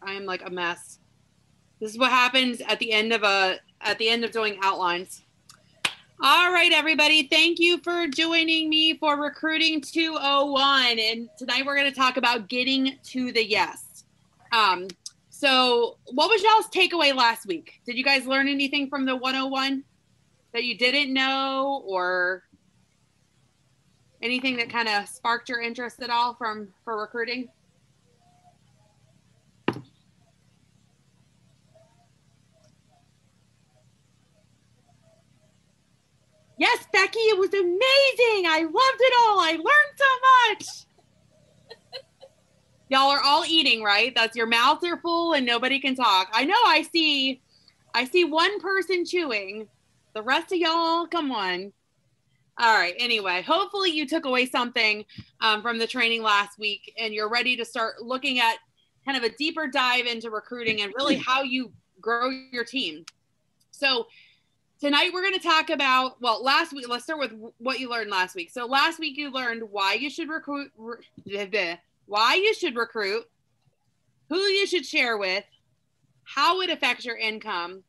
I am like a mess. This is what happens at the end of doing outlines. All right, everybody. Thank you for joining me for Recruiting 201. And tonight we're going to talk about getting to the yes. So what was y'all's takeaway last week? Did you guys learn anything from the 101 that you didn't know, or anything that kind of sparked your interest at all for recruiting? Yes, Becky, it was amazing. I loved it all. I learned so much. Y'all are all eating, right? That's your mouths are full and nobody can talk. I know. I see one person chewing. The rest of y'all, come on. All right. Anyway, hopefully you took away something from the training last week and you're ready to start looking at kind of a deeper dive into recruiting and really how you grow your team. So tonight we're going to talk about, well, last week, let's start with what you learned last week. So last week you learned why you should recruit, who you should share with, how it affects your income,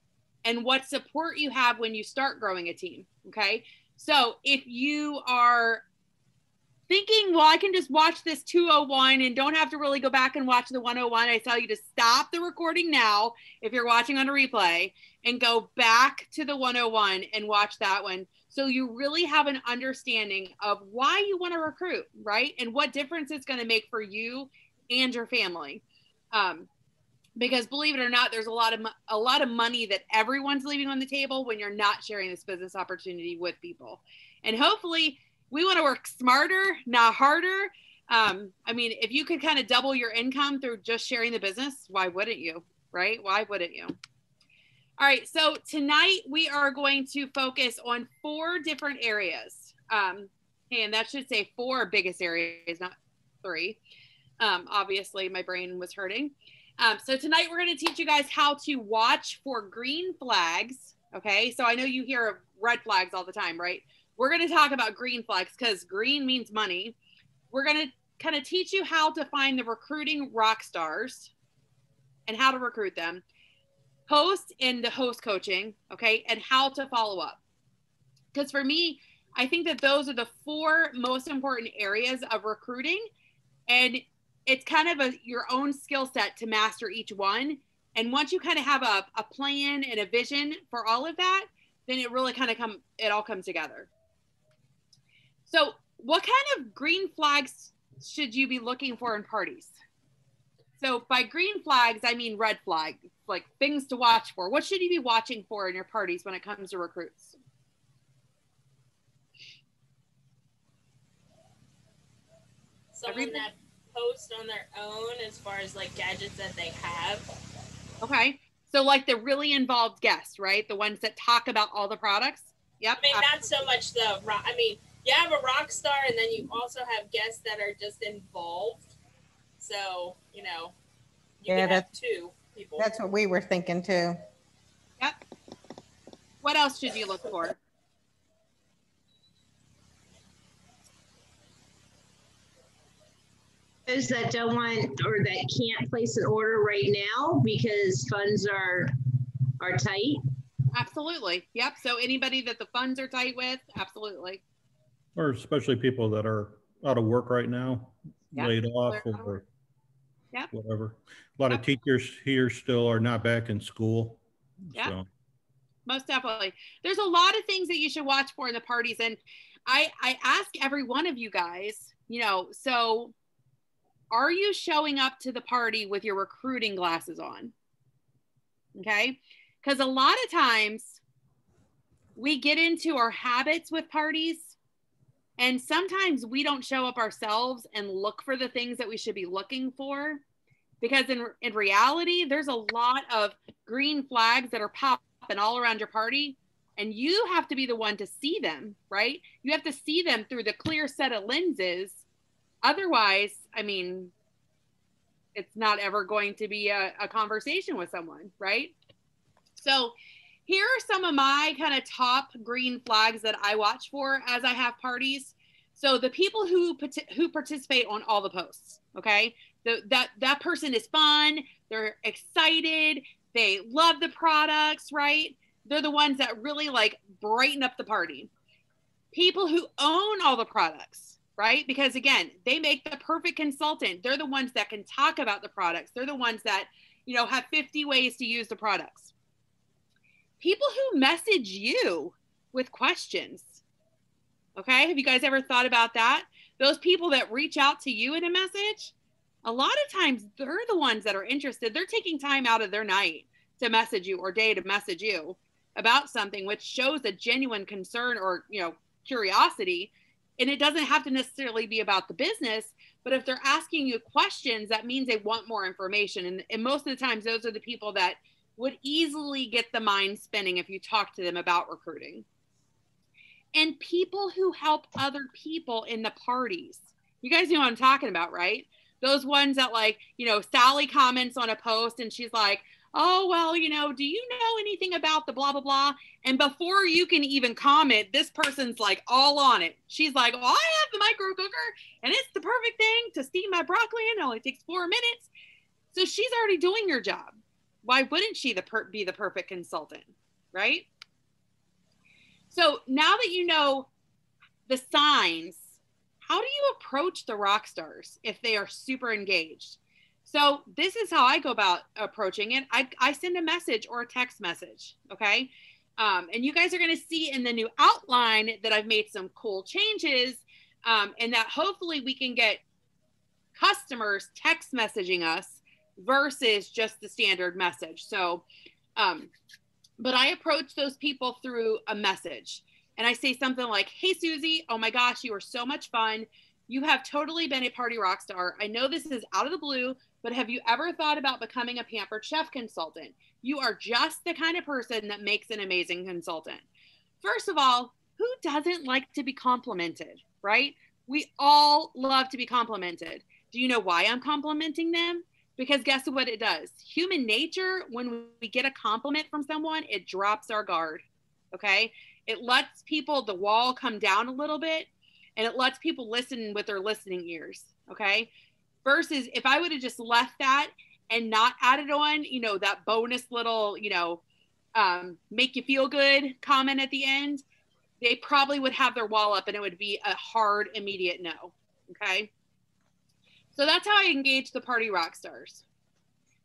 and what support you have when you start growing a team. Okay. So if you are thinking, well, I can just watch this 201 and don't have to really go back and watch the 101, I tell you to stop the recording now if you're watching on a replay and go back to the 101 and watch that one. So you really have an understanding of why you want to recruit, right? And what difference it's going to make for you and your family. Because believe it or not, there's a lot of money that everyone's leaving on the table when you're not sharing this business opportunity with people. And hopefully we want to work smarter, not harder. I mean, if you could kind of double your income through just sharing the business, why wouldn't you, right? Why wouldn't you? All right. So tonight we are going to focus on 4 different areas. And that should say 4 biggest areas, not 3. Obviously my brain was hurting. So tonight we're going to teach you guys how to watch for green flags. Okay. So I know you hear of red flags all the time, right? We're going to talk about green flags because green means money. We're going to kind of teach you how to find the recruiting rock stars and how to recruit them, host and the host coaching. Okay. And how to follow up. Because for me, I think that those are the 4 most important areas of recruiting. And it's kind of your own skill set to master each one. And once you kind of have a plan and a vision for all of that, then it really kind of all comes together. So what kind of green flags should you be looking for in parties? So by green flags, I mean red flag, like things to watch for. What should you be watching for in your parties when it comes to recruits? Someone that posts on their own as far as like gadgets that they have. Okay. So like the really involved guests, right? The ones that talk about all the products. Yep. I mean, not so much you have a rock star and then you also have guests that are just involved. So, you can have 2 people. That's what we were thinking too. Yep. What else should you look for? Those that don't want or that can't place an order right now because funds are tight. Absolutely. Yep. So anybody that the funds are tight with, absolutely. Or especially people that are out of work right now, yep. laid off or yep. whatever. A lot of teachers here still are not back in school. Yeah. So. Most definitely. There's a lot of things that you should watch for in the parties. And I ask every one of you guys, so are you showing up to the party with your recruiting glasses on? Okay. Because a lot of times we get into our habits with parties and sometimes we don't show up ourselves and look for the things that we should be looking for, because in reality, there's a lot of green flags that are popping all around your party and you have to be the one to see them, right? You have to see them through the clear set of lenses. Otherwise, I mean, it's not ever going to be a conversation with someone, right? So here are some of my kind of top green flags that I watch for as I have parties. So the people who participate on all the posts, okay? that person is fun. They're excited. They love the products, right? They're the ones that really like brighten up the party. People who own all the products, right? Because again, they make the perfect consultant. They're the ones that can talk about the products. They're the ones that, you know, have 50 ways to use the products. People who message you with questions. Okay. Have you guys ever thought about that? Those people that reach out to you in a message, a lot of times they're the ones that are interested. They're taking time out of their night to message you or day to message you about something, which shows a genuine concern or, you know, curiosity. And it doesn't have to necessarily be about the business, but if they're asking you questions, that means they want more information. And most of the times, those are the people that would easily get the mind spinning if you talk to them about recruiting. And people who help other people in the parties. You guys know what I'm talking about, right? Those ones that, like, you know, Sally comments on a post and she's like, oh, well, you know, do you know anything about the blah, blah, blah? And before you can even comment, this person's like all on it. She's like, well, I have the micro cooker and it's the perfect thing to steam my broccoli and it only takes 4 minutes. So she's already doing your job. Why wouldn't she be the perfect consultant, right? So now that you know the signs, how do you approach the rock stars if they are super engaged? So this is how I go about approaching it. I send a message or a text message, okay? And you guys are going to see in the new outline that I've made some cool changes, and that hopefully we can get customers text messaging us versus just the standard message. So, but I approach those people through a message. And I say something like, hey, Susie, oh my gosh, you are so much fun. You have totally been a party rock star. I know this is out of the blue, but have you ever thought about becoming a Pampered Chef consultant? You are just the kind of person that makes an amazing consultant. First of all, who doesn't like to be complimented, right? We all love to be complimented. Do you know why I'm complimenting them? Because guess what it does? Human nature, when we get a compliment from someone, it drops our guard, okay? It lets people, the wall come down a little bit, and it lets people listen with their listening ears, okay? Versus if I would have just left that and not added on, you know, that bonus little, you know, make you feel good comment at the end, they probably would have their wall up and it would be a hard, immediate no, okay? So that's how I engage the party rock stars.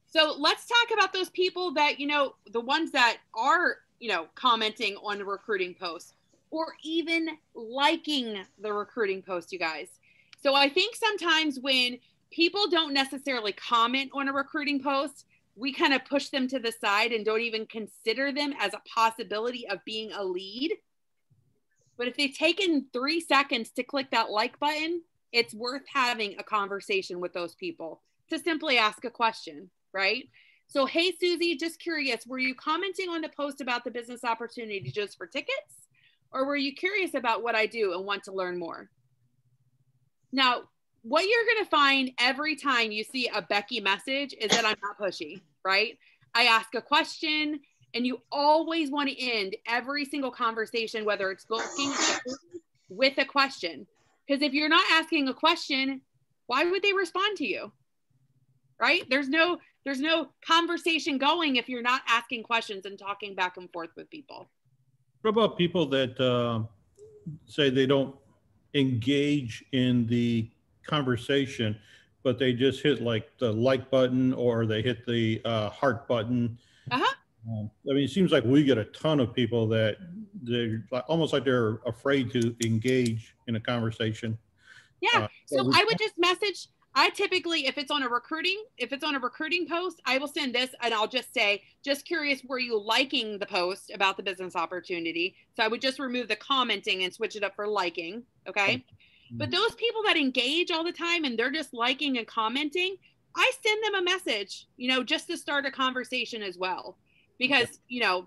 So let's talk about those people that, you know, the ones that are, you know, commenting on the recruiting post or even liking the recruiting post, you guys. So I think sometimes when people don't necessarily comment on a recruiting post, we kind of push them to the side and don't even consider them as a possibility of being a lead. But if they've taken 3 seconds to click that like button, it's worth having a conversation with those people to simply ask a question, right? So, hey, Susie, just curious, were you commenting on the post about the business opportunity just for tickets? Or were you curious about what I do and want to learn more? Now, what you're going to find every time you see a Becky message is that I'm not pushy, right? I ask a question, and you always want to end every single conversation, whether it's booking, with a question. Because if you're not asking a question, why would they respond to you? Right? There's no conversation going if you're not asking questions and talking back and forth with people. What about people that say they don't engage in the conversation, but they just hit like the like button or they hit the heart button? Uh-huh. I mean, it seems like we get a ton of people that they're almost like they're afraid to engage in a conversation. Yeah. So I would just message. I typically, if it's on a recruiting post, I will send this and I'll just say, just curious, were you liking the post about the business opportunity? So I would just remove the commenting and switch it up for liking. Okay. But those people that engage all the time and they're just liking and commenting, I send them a message, you know, just to start a conversation as well. Because, you know,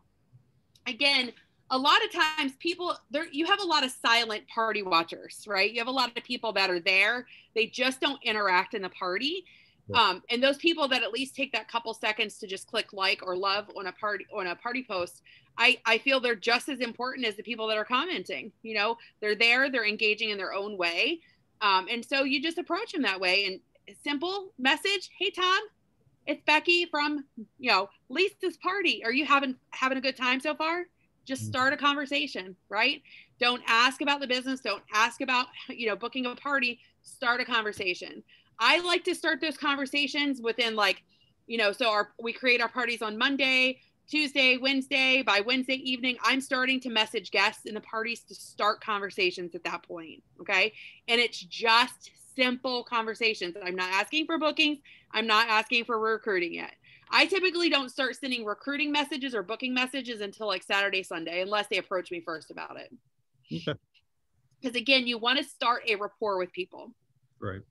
again, a lot of times people there, you have a lot of silent party watchers, right? You have a lot of people that are there. They just don't interact in the party. And those people that at least take that couple seconds to just click like or love on a party post, I feel they're just as important as the people that are commenting. You know, they're there, they're engaging in their own way. And so you just approach them that way. And simple message. Hey, Tom, it's Becky from, Lisa's party. Are you having a good time so far? Just start a conversation, right? Don't ask about the business. Don't ask about, booking a party. Start a conversation. I like to start those conversations within we create our parties on Monday, Tuesday, Wednesday. By Wednesday evening, I'm starting to message guests in the parties to start conversations at that point. Okay. And it's just simple conversations. I'm not asking for bookings. I'm not asking for recruiting yet. I typically don't start sending recruiting messages or booking messages until like Saturday, Sunday, unless they approach me first about it. Okay. Because again, you want to start a rapport with people. Right.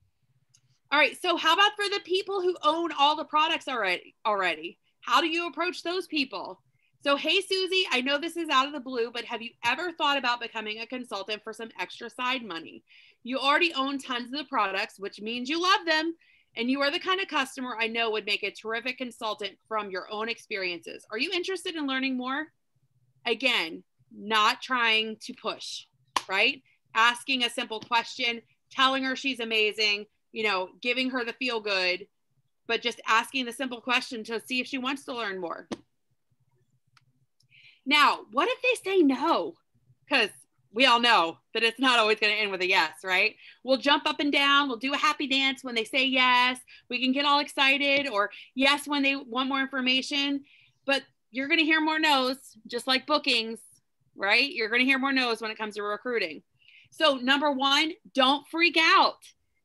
All right. So how about for the people who own all the products already? How do you approach those people? So, hey, Susie, I know this is out of the blue, but have you ever thought about becoming a consultant for some extra side money? You already own tons of the products, which means you love them. And you are the kind of customer I know would make a terrific consultant from your own experiences. Are you interested in learning more? Again, not trying to push, right? Asking a simple question, telling her she's amazing, giving her the feel good, but just asking the simple question to see if she wants to learn more. Now, what if they say no? Because we all know that it's not always going to end with a yes, right? We'll jump up and down. We'll do a happy dance when they say yes. We can get all excited, or yes when they want more information. But you're going to hear more no's, just like bookings, right? You're going to hear more no's when it comes to recruiting. So number one, don't freak out.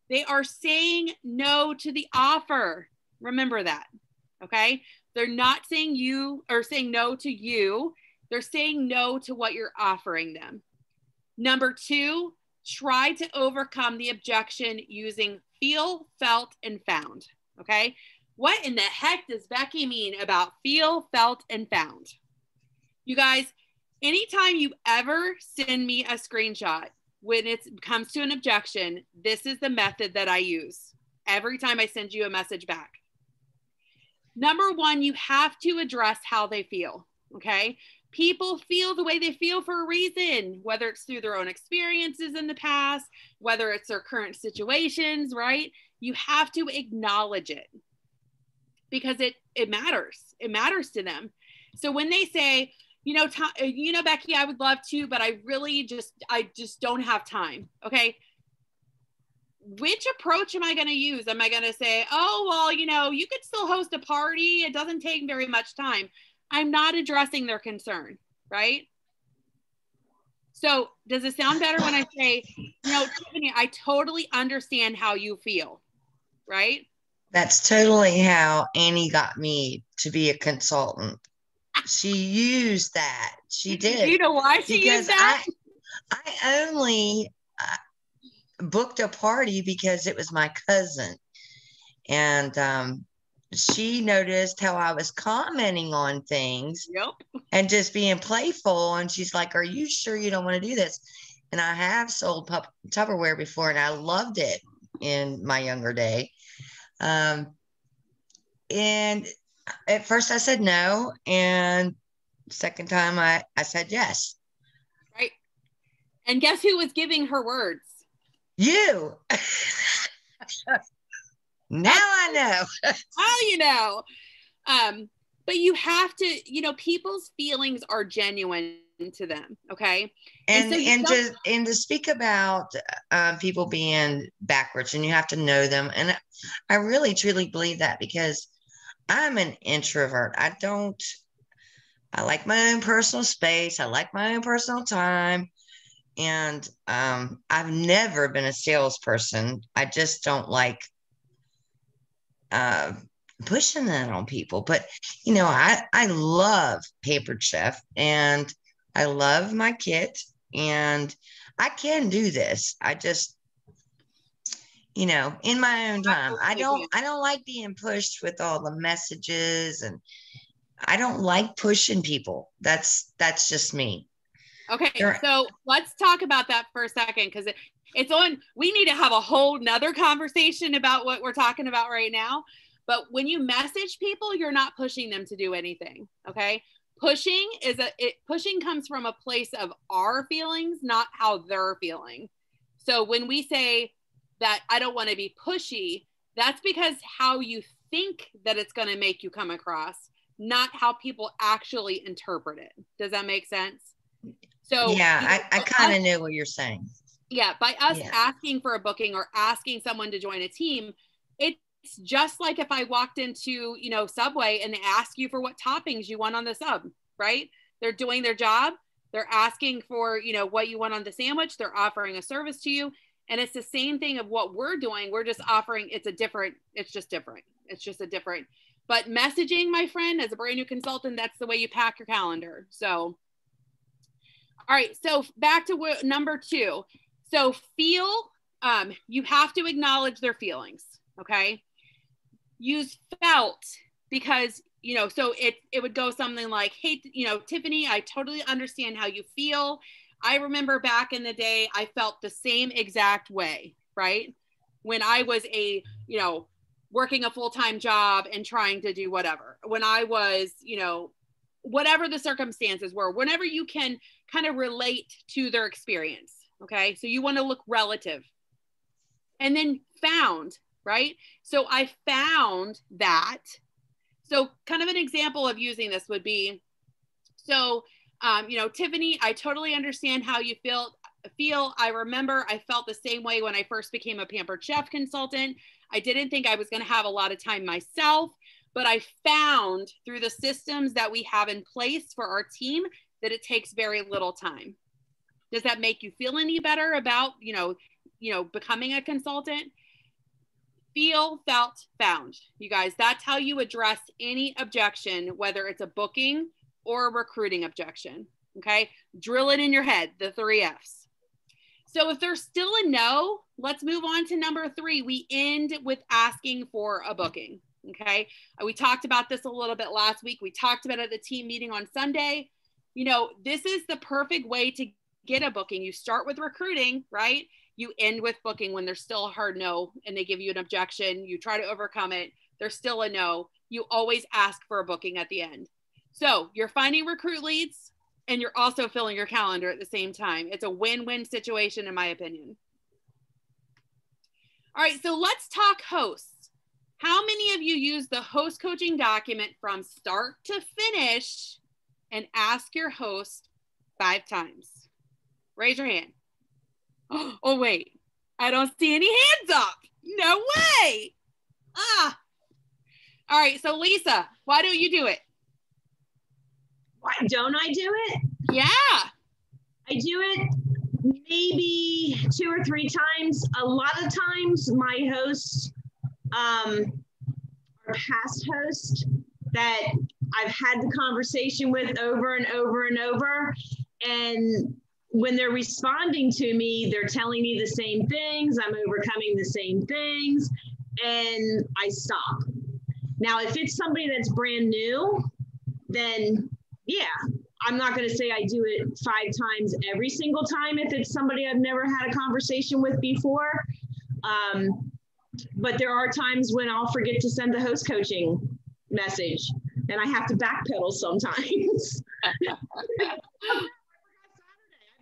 They are saying no to the offer. Remember that, okay? They're not saying no to you. They're saying no to what you're offering them. Number two, try to overcome the objection using feel, felt, and found, okay? What in the heck does Becky mean about feel, felt, and found? You guys, anytime you ever send me a screenshot when it comes to an objection, this is the method that I use every time I send you a message back. Number one, you have to address how they feel, okay? People feel the way they feel for a reason, whether it's through their own experiences in the past, whether it's their current situations, right? You have to acknowledge it because it matters. It matters to them. So when they say, Becky, I would love to, but I just don't have time. Okay. Which approach am I going to use? Am I going to say, oh, well, you could still host a party. It doesn't take very much time. I'm not addressing their concern, right? So does it sound better when I say, Tiffany, I totally understand how you feel, right? That's totally how Annie got me to be a consultant. She used that. She did. You know why she used that? I only booked a party because it was my cousin. And she noticed how I was commenting on things. Yep. And just being playful. And she's like, are you sure you don't want to do this? And I have sold Tupperware before, and I loved it in my younger day. And at first I said no. And second time I said yes. Right. And guess who was giving her words? You. Now I know. Oh, you know. But you have to, people's feelings are genuine to them. Okay. And to speak about people being backwards, and you have to know them. And I really truly believe that, because I'm an introvert. I like my own personal space. I like my own personal time. And I've never been a salesperson. I just don't like pushing that on people. But I love Paper Chef, and I love my kit, and I can do this. I just in my own time. I don't like being pushed with all the messages, and I don't like pushing people. That's just me. Okay, so let's talk about that for a second, because we need to have a whole nother conversation about what we're talking about right now. But when you message people, you're not pushing them to do anything. Okay. Pushing comes from a place of our feelings, not how they're feeling. So when we say that I don't want to be pushy, That's because how you think that it's going to make you come across, not how people actually interpret it. Does that make sense? So yeah, I kind of knew what you're saying. Yeah, by us asking for a booking or asking someone to join a team, it's just like if I walked into, you know, Subway and they ask you for what toppings you want on the sub, right? They're doing their job. They're asking for, you know, what you want on the sandwich. They're offering a service to you. And it's the same thing of what we're doing. We're just offering, it's just different. It's just a different, but messaging, my friend, as a brand new consultant, that's the way you pack your calendar. So, all right. So back to number 2. So feel, you have to acknowledge their feelings. Okay. Use felt, because, you know, so it would go something like, hey, you know, Tiffany, I totally understand how you feel. I remember back in the day, I felt the same exact way, right? When I was you know, working a full-time job and trying to do whatever, when I was, you know, whatever the circumstances were, whenever you can kind of relate to their experience. Okay. So you want to look relative. And then found, right? So I found that. So kind of an example of using this would be, so, you know, Tiffany, I totally understand how you feel. I remember I felt the same way when I first became a Pampered Chef consultant. I didn't think I was going to have a lot of time myself, but I found through the systems that we have in place for our team that it takes very little time. Does that make you feel any better about, you know, becoming a consultant? Feel, felt, found. You guys, that's how you address any objection, whether it's a booking or a recruiting objection. Okay. Drill it in your head, the 3 F's. So if there's still a no, let's move on to number 3. We end with asking for a booking. Okay. We talked about this a little bit last week. We talked about it at the team meeting on Sunday. You know, this is the perfect way to get a booking. You start with recruiting, right? You end with booking when there's still a hard no and they give you an objection. You try to overcome it. There's still a no. You always ask for a booking at the end. So you're finding recruit leads and you're also filling your calendar at the same time. It's a win-win situation, in my opinion. All right, so let's talk hosts. How many of you use the host coaching document from start to finish and ask your host 5 times? Raise your hand. Oh, wait, I don't see any hands up. No way. All right, so Lisa, why don't you do it? Why don't I do it? Yeah. I do it maybe 2 or 3 times. A lot of times my hosts are past hosts that I've had the conversation with over and over and over. And when they're responding to me, they're telling me the same things. I'm overcoming the same things, and I stop. Now, if it's somebody that's brand new, then yeah, I'm not going to say I do it 5 times every single time if it's somebody I've never had a conversation with before. But there are times when I'll forget to send the host coaching message, and I have to backpedal sometimes.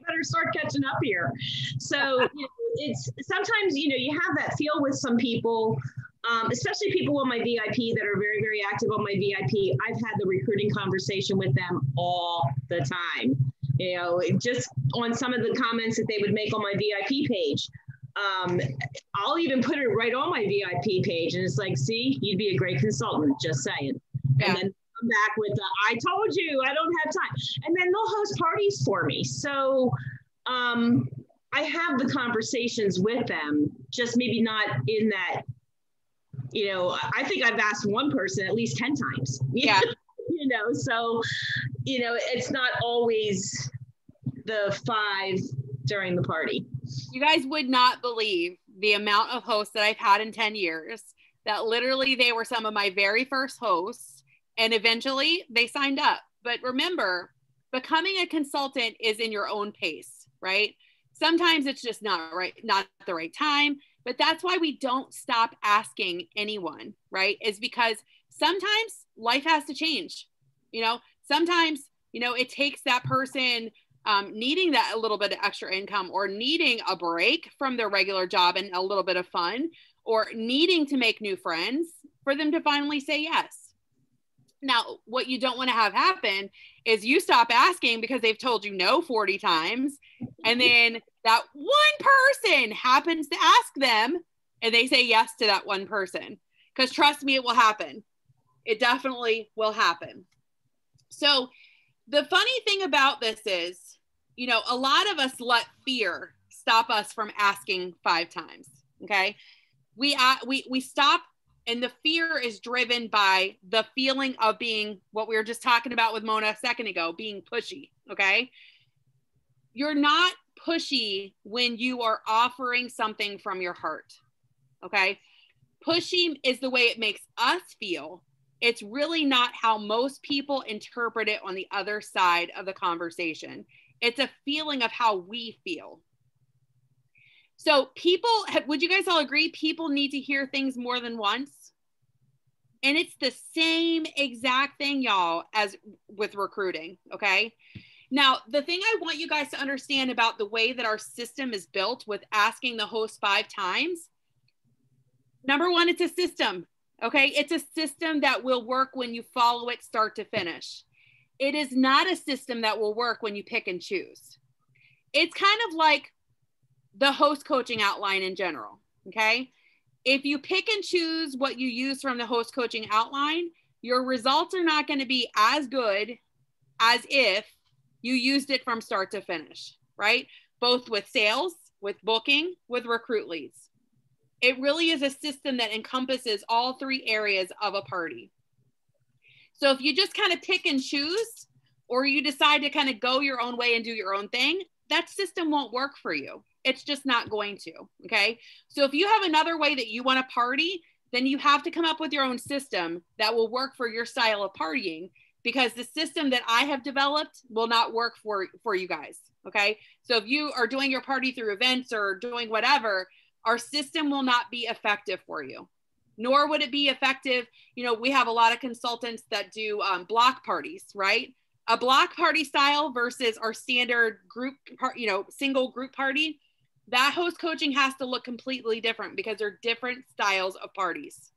Better start catching up here. So you know, it's sometimes, you know, you have that feel with some people, especially people on my VIP that are very, very active on my VIP. I've had the recruiting conversation with them all the time, you know, just on some of the comments that they would make on my VIP page. I'll even put it right on my VIP page, and it's like, see, you'd be a great consultant, just saying. Yeah. And then come back with I told you I don't have time, and then they'll host parties for me. So I have the conversations with them, just maybe not in that, you know, I think I've asked one person at least 10 times. Yeah. You know, so, you know, it's not always the 5 during the party. You guys would not believe the amount of hosts that I've had in 10 years that literally they were some of my very first hosts, and eventually they signed up. But remember, becoming a consultant is in your own pace, right? Sometimes it's just not the right time, but that's why we don't stop asking anyone, right? Is because sometimes life has to change. You know, sometimes, you know, it takes that person needing that a little bit of extra income or needing a break from their regular job and a little bit of fun, or needing to make new friends for them to finally say yes. Now, what you don't want to have happen is you stop asking because they've told you no 40 times. And then that one person happens to ask them and they say yes to that one person. Because trust me, it will happen. It definitely will happen. So the funny thing about this is, you know, a lot of us let fear stop us from asking 5 times. Okay. We stop, and the fear is driven by the feeling of being, what we were just talking about with Mona a second ago, being pushy. Okay. You're not pushy when you are offering something from your heart. Okay. Pushy is the way it makes us feel. It's really not how most people interpret it on the other side of the conversation. It's a feeling of how we feel. So people, would you guys all agree people need to hear things more than once? And it's the same exact thing, y'all, as with recruiting, okay? Now, the thing I want you guys to understand about the way that our system is built with asking the host 5 times, number one, it's a system, okay? It's a system that will work when you follow it start to finish. It is not a system that will work when you pick and choose. It's kind of like the host coaching outline in general, okay? If you pick and choose what you use from the host coaching outline, your results are not going to be as good as if you used it from start to finish, right? Both with sales, with booking, with recruit leads. It really is a system that encompasses all 3 areas of a party. So if you just kind of pick and choose, or you decide to kind of go your own way and do your own thing, that system won't work for you. It's just not going to, okay? So if you have another way that you want to party, then you have to come up with your own system that will work for your style of partying, because the system that I have developed will not work for you guys, okay? So if you are doing your party through events or doing whatever, our system will not be effective for you, nor would it be effective. You know, we have a lot of consultants that do block parties, right? A block party style versus our standard group, single group party, that host coaching has to look completely different because they're different styles of parties.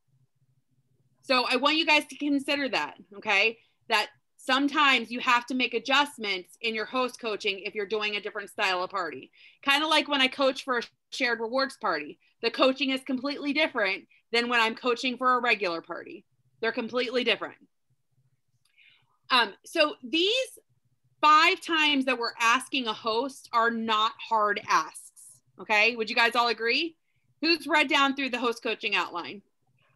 So I want you guys to consider that, okay? That sometimes you have to make adjustments in your host coaching if you're doing a different style of party. Kind of like when I coach for a shared rewards party, the coaching is completely different than when I'm coaching for a regular party. They're completely different. So these 5 times that we're asking a host are not hard asks. Okay. Would you guys all agree? Who's read down through the host coaching outline?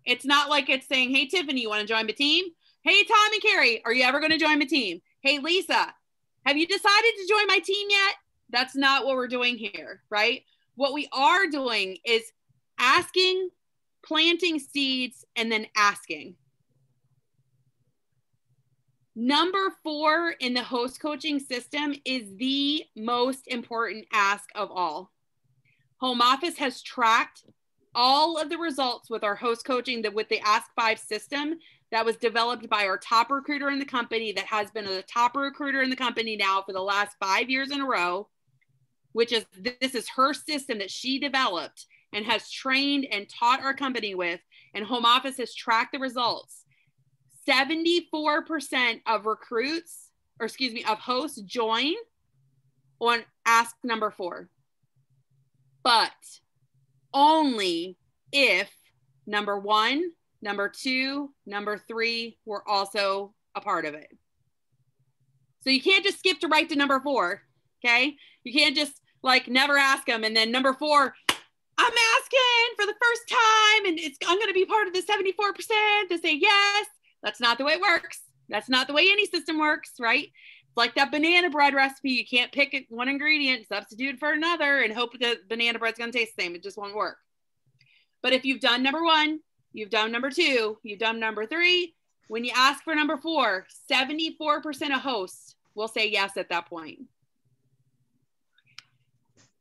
It's not like it's saying, hey, Tiffany, you want to join my team? Hey, Tom and Carrie, are you ever going to join my team? Hey, Lisa, have you decided to join my team yet? That's not what we're doing here, right? What we are doing is asking, planting seeds, and then asking. Number 4 in the host coaching system is the most important ask of all. Home office has tracked all of the results with our host coaching, with the Ask 5 system that was developed by our top recruiter in the company, that has been a top recruiter in the company now for the last 5 years in a row, this is her system that she developed and has trained and taught our company with, and home office has tracked the results. 74% of of hosts join on ask number 4. But only if number 1, number 2, number 3 were also a part of it. So you can't just skip to right to number 4, okay? You can't just like never ask them and then number 4, I'm asking for the first time and I'm going to be part of the 74% to say yes. That's not the way it works. That's not the way any system works, right? It's like that banana bread recipe. You can't pick one ingredient, substitute for another, and hope the banana bread's going to taste the same. It just won't work. But if you've done number 1, you've done number 2, you've done number 3, when you ask for number 4, 74% of hosts will say yes at that point.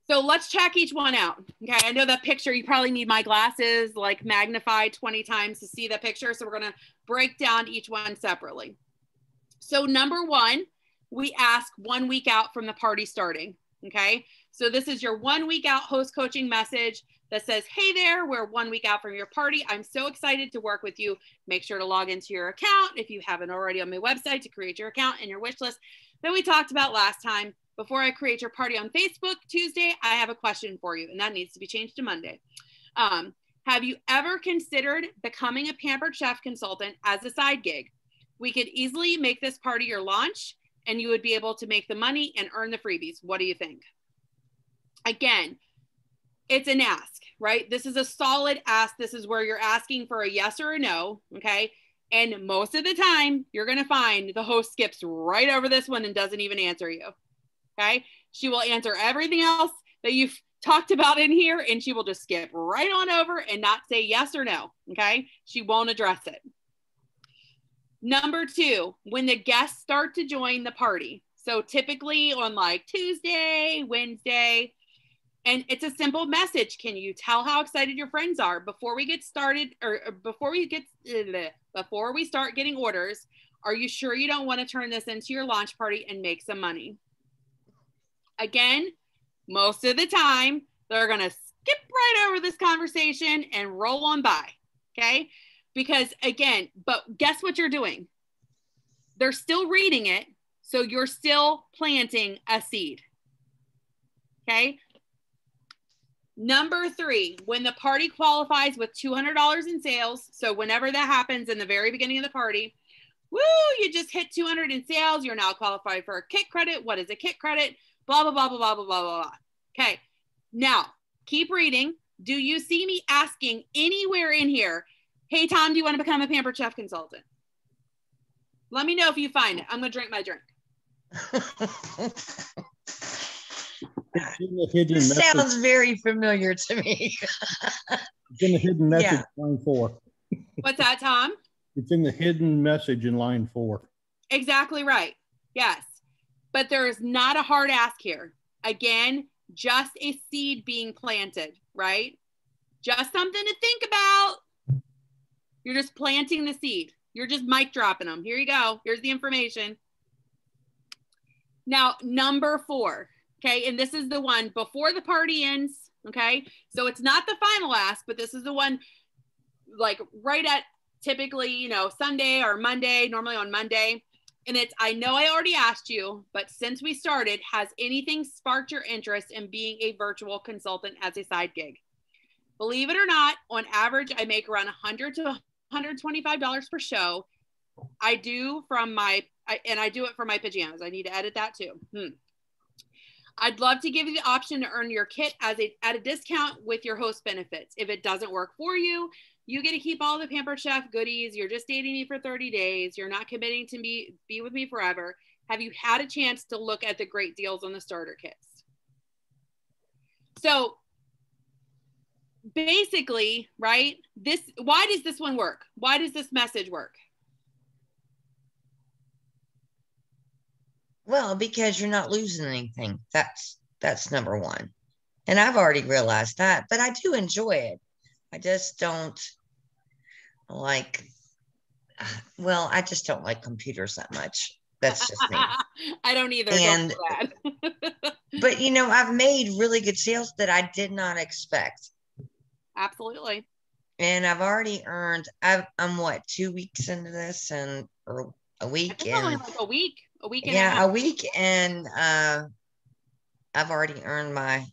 So let's check each one out. Okay, I know that picture, you probably need my glasses like magnified 20 times to see the picture. So we're going to break down each one separately. So number 1, we ask 1 week out from the party starting. Okay, so this is your 1 week out host coaching message. that says, hey there, we're 1 week out from your party. I'm so excited to work with you. Make sure to log into your account if you haven't already on my website to create your account and your wish list that we talked about last time. Before I create your party on Facebook Tuesday, I have a question for you, and that needs to be changed to Monday. Have you ever considered becoming a Pampered Chef consultant as a side gig? We could easily make this party your launch, and you would be able to make the money and earn the freebies. What do you think? Again, it's an ask, right? This is a solid ask. This is where you're asking for a yes or a no, okay? And most of the time, you're going to find the host skips right over this one and doesn't even answer you, okay? She will answer everything else that you've talked about in here, and she will just skip right on over and not say yes or no, okay? She won't address it. Number 2, when the guests start to join the party. So typically on like Tuesday, Wednesday, and it's a simple message. Can you tell how excited your friends are before we get started, or before we start getting orders? Are you sure you don't want to turn this into your launch party and make some money? Again, most of the time, they're going to skip right over this conversation and roll on by, okay? Because again, but guess what you're doing? They're still reading it, so you're still planting a seed, okay? Number 3, when the party qualifies with $200 in sales, so whenever that happens in the very beginning of the party, woo, you just hit 200 in sales, you're now qualified for a kit credit. What is a kit credit? Blah, blah, blah, blah, blah, blah, blah, blah. Okay, now keep reading. Do you see me asking anywhere in here, hey, Tom, do you want to become a Pampered Chef consultant? Let me know if you find it. I'm going to drink my drink. This sounds very familiar to me. It's in the hidden message, line 4. What's that, Tom? It's in the hidden message in line 4. Exactly right. Yes. But there is not a hard ask here. Again, just a seed being planted, right? Just something to think about. You're just planting the seed. You're just mic dropping them. Here you go. Here's the information. Now, number 4, okay? And this is the one before the party ends, okay? So it's not the final ask, but this is the one like right at typically, you know, Sunday or Monday, normally on Monday. And it's, I know I already asked you, but since we started, has anything sparked your interest in being a virtual consultant as a side gig? Believe it or not, on average, I make around $100 to $125 per show. I do from my, and I do it for my pajamas. I need to edit that too. I'd love to give you the option to earn your kit at a discount with your host benefits. If it doesn't work for you, you get to keep all the Pampered Chef goodies. You're just dating me for 30 days. You're not committing to be with me forever. Have you had a chance to look at the great deals on the starter kits? So basically, right, why does this one work? Why does this message work? Well, because you're not losing anything. That's number 1. And I've already realized that, but I do enjoy it. I just don't like, well, I just don't like computers that much. That's just me. I don't either. And, don't but you know, I've made really good sales that I did not expect. Absolutely. And I've already earned, I'm what, 2 weeks into this or a week? I think only like a week and yeah, a half. a week. And I've already earned my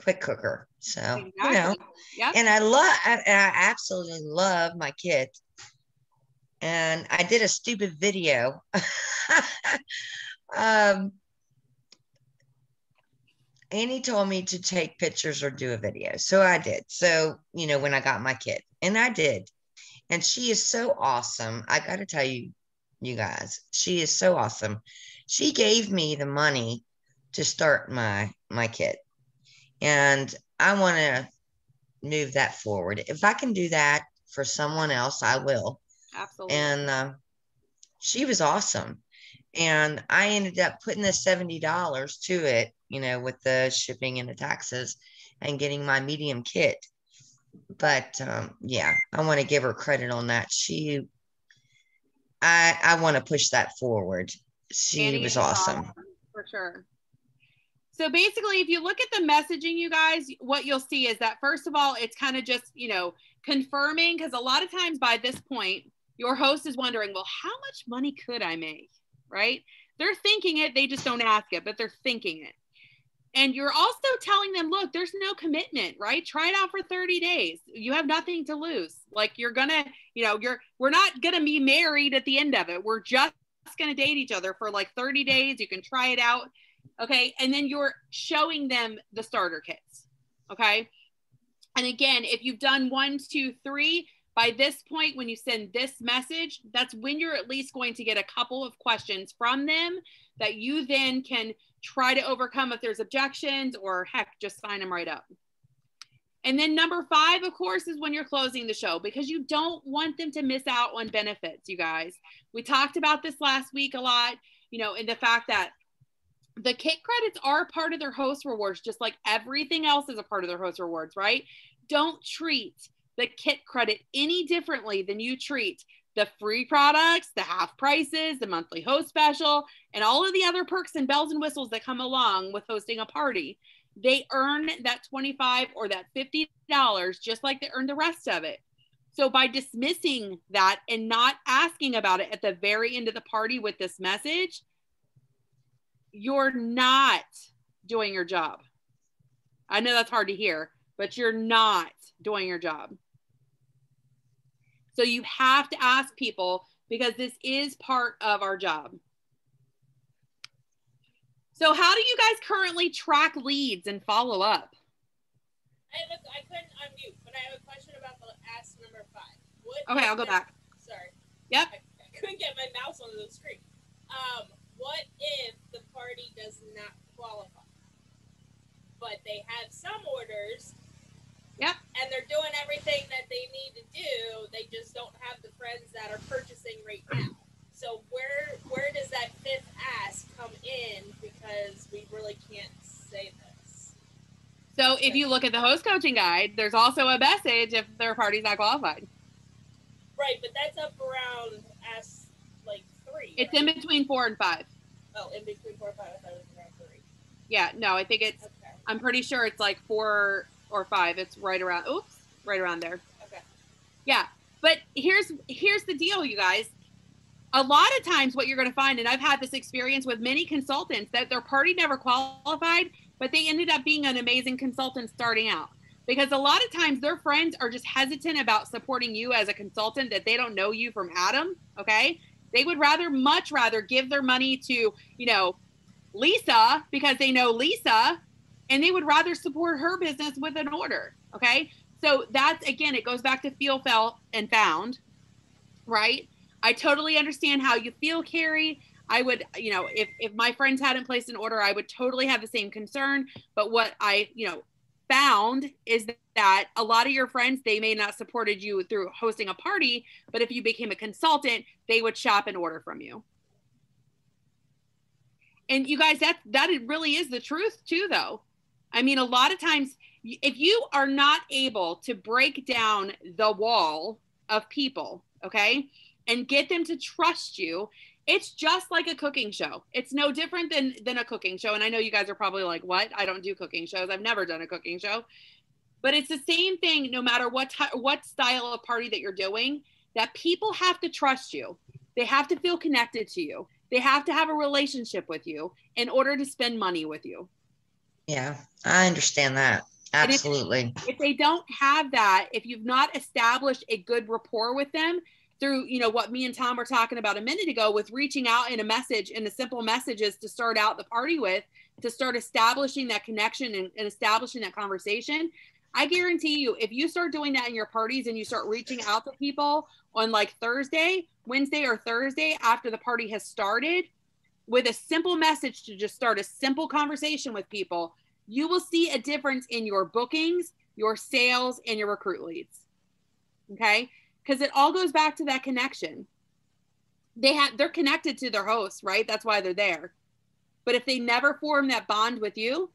quick cooker. So, exactly. You know, yep. And I absolutely love my kit. And I did a stupid video. Annie told me to take pictures or do a video. So I did. So, you know, when I got my kit, and I did. And she is so awesome. I got to tell you, you guys, she is so awesome. She gave me the money to start my kit. And I want to move that forward. If I can do that for someone else, I will. Absolutely. And she was awesome. And I ended up putting the $70 to it, you know, with the shipping and the taxes and getting my medium kit. But yeah, I want to give her credit on that. I want to push that forward. She was awesome. For sure. So basically, if you look at the messaging, you guys, what you'll see is that, first of all, it's kind of just, confirming, because a lot of times by this point, your host is wondering, well, how much money could I make, right? They're thinking it, they just don't ask it, but they're thinking it. And you're also telling them, look, there's no commitment, right? Try it out for 30 days. You have nothing to lose. Like, you're gonna, we're not gonna be married at the end of it. We're just gonna date each other for like 30 days. You can try it out. Okay. And then you're showing them the starter kits. Okay. And again, if you've done 1, 2, 3, by this point, when you send this message, that's when you're at least going to get a couple of questions from them that you then can try to overcome if there's objections, or heck, just sign them right up. And then number 5, of course, is when you're closing the show, because you don't want them to miss out on benefits, you guys. We talked about this last week a lot, in the fact that the kit credits are part of their host rewards, just like everything else is a part of their host rewards, right? Don't treat the kit credit any differently than you treat the free products, the half prices, the monthly host special, and all of the other perks and bells and whistles that come along with hosting a party. They earn that $25 or that $50 just like they earn the rest of it. So by dismissing that and not asking about it at the very end of the party with this message, you're not doing your job. I know that's hard to hear, but you're not doing your job. So you have to ask people, because this is part of our job. So how do you guys currently track leads and follow up? I couldn't unmute, but I have a question about the ask number 5. Okay, I'll go back. Sorry. Yep. I couldn't get my mouse onto the screen. What if the party does not qualify, but they have some orders? Yep. And they're doing everything that they need to do. They just don't have the friends that are purchasing right now. So where does that 5th ask come in? Because we really can't say this. So if you look at the host coaching guide, there's also a message if their party's not qualified. Right, but that's up around ask like 3. It's right? in between 4 and 5. Oh, in between 4 and 5. I thought it was around 3. Yeah, no, I think it's, Okay. I'm pretty sure it's like 4 or 5. It's right around, right around there. Okay. Yeah. But here's the deal, you guys. A lot of times what you're going to find, and I've had this experience with many consultants, that their party never qualified, but they ended up being an amazing consultant starting out. Because a lot of times their friends are just hesitant about supporting you as a consultant that they don't know you from Adam. Okay. They would much rather give their money to, Lisa, because they know Lisa, and they would rather support her business with an order. Okay. So that's, again, it goes back to feel, felt, and found, right? I totally understand how you feel, Carrie. I would, if my friends hadn't placed an order, I would totally have the same concern. But what I, found is that a lot of your friends, they may not supported you through hosting a party, but if you became a consultant, they would shop and order from you. And you guys, that really is the truth too, though. I mean, a lot of times, if you are not able to break down the wall of people, okay, and get them to trust you, it's just like a cooking show. It's no different than a cooking show. And I know you guys are probably like, what? I don't do cooking shows. I've never done a cooking show. But it's the same thing no matter what style of party that you're doing, that people have to trust you. They have to feel connected to you. They have to have a relationship with you in order to spend money with you. Yeah, I understand that. Absolutely. If they don't have that, if you've not established a good rapport with them through, what me and Tom were talking about a minute ago with reaching out in a message, and the simple messages to start out the party with, to start establishing that connection and establishing that conversation, I guarantee you, if you start doing that in your parties and you start reaching out to people on like Wednesday or Thursday after the party has started with a simple message to just start a simple conversation with people, you will see a difference in your bookings, your sales, and your recruit leads. Okay? Because it all goes back to that connection. They're connected to their hosts, right? That's why they're there. But if they never form that bond with you,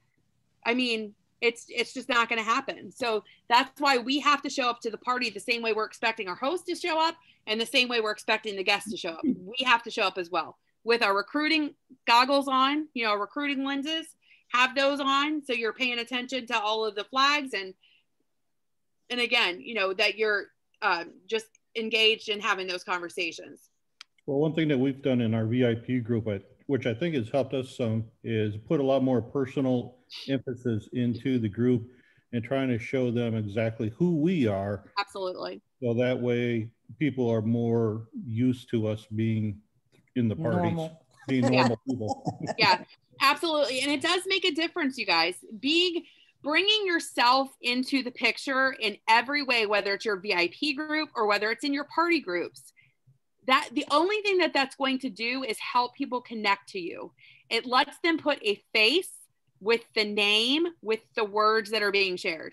I mean, it's just not going to happen. So that's why we have to show up to the party the same way we're expecting our host to show up, and the same way we're expecting the guests to show up. We have to show up as well with our recruiting goggles on, recruiting lenses, have those on, so you're paying attention to all of the flags, and again, you know, that you're just engaged in having those conversations. Well, one thing that we've done in our VIP group, which I think has helped us some, is put a lot more personal emphasis into the group and trying to show them exactly who we are. Absolutely. So that way people are more used to us being in the parties, being normal people. Yeah, absolutely. And it does make a difference, you guys. Bringing yourself into the picture in every way, whether it's your VIP group or whether it's in your party groups, that the only thing that's going to do is help people connect to you. It lets them put a face with the name, with the words that are being shared.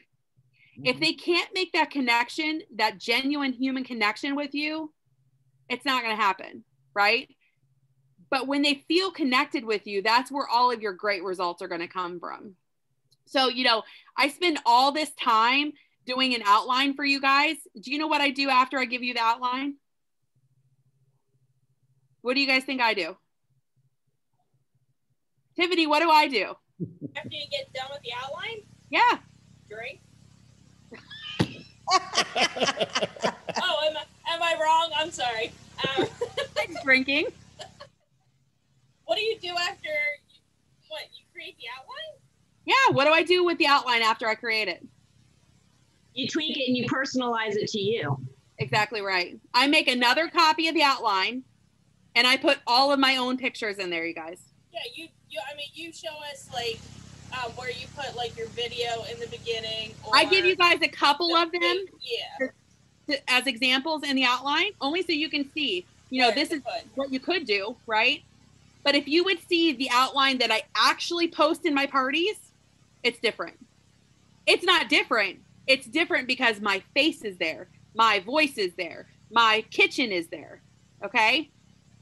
If they can't make that connection, that genuine human connection with you, it's not going to happen, right? But when they feel connected with you, that's where all of your great results are going to come from. So, you know, I spend all this time doing an outline for you guys. Do you know what I do after I give you the outline? What do you guys think I do? Tiffany, what do I do? After you get done with the outline? Yeah. Drink. Oh, am I wrong? I'm sorry. Drinking. What do you do after you create the outline? Yeah, what do I do with the outline after I create it? You tweak it and you personalize it to you. Exactly right. I make another copy of the outline and I put all of my own pictures in there, you guys. Yeah, you show us like where you put like your video in the beginning. Or I give you guys a couple of them as examples in the outline, only so you can see, you know, this is what you could do, right? But if you would see the outline that I actually post in my parties, it's different. It's not different. It's different because my face is there. My voice is there. My kitchen is there. Okay.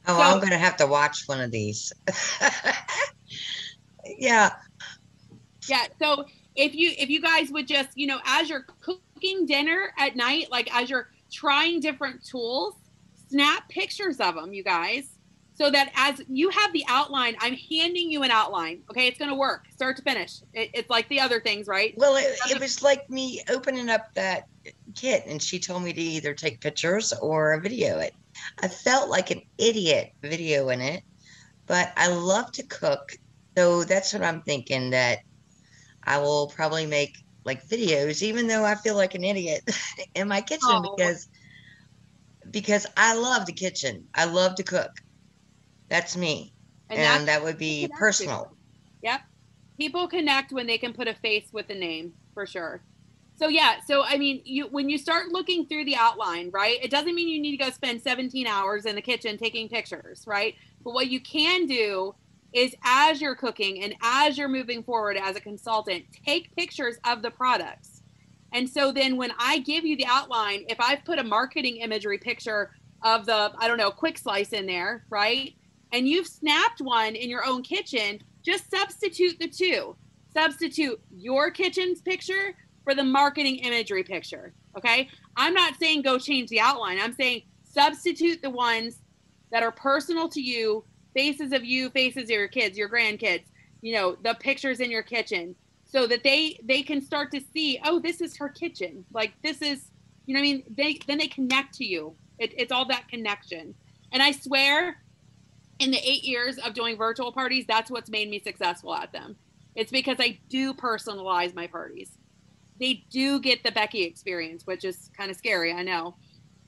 Oh, so, I'm going to have to watch one of these. Yeah. Yeah. So if you guys would just, you know, as you're cooking dinner at night, like as you're trying different tools, snap pictures of them, you guys. So that as you have the outline, I'm handing you an outline. Okay, it's going to work start to finish. It's like the other things, right? Well, it was like me opening up that kit and she told me to either take pictures or video it. I felt like an idiot videoing it, but I love to cook. So that's what I'm thinking, that I will probably make like videos, even though I feel like an idiot in my kitchen because I love the kitchen. I love to cook. That's me. And that would be personal. Yep. People connect when they can put a face with a name, for sure. So yeah, so I mean, when you start looking through the outline, right, it doesn't mean you need to go spend 17 hours in the kitchen taking pictures, right? But what you can do is as you're cooking and as you're moving forward as a consultant, take pictures of the products. And so then when I give you the outline, if I've put a marketing imagery picture of the, I don't know, quick slice in there, right? And you've snapped one in your own kitchen, just substitute the two. Substitute your kitchen's picture for the marketing imagery picture, okay? I'm not saying go change the outline. I'm saying substitute the ones that are personal to you, faces of you, faces of your kids, your grandkids, you know, the pictures in your kitchen, so that they can start to see, oh, this is her kitchen. Like, this is, you know what I mean? Then they connect to you. It's all that connection. And I swear, in the 8 years of doing virtual parties, that's what's made me successful at them. It's because I do personalize my parties. They do get the Becky experience, which is kind of scary, I know.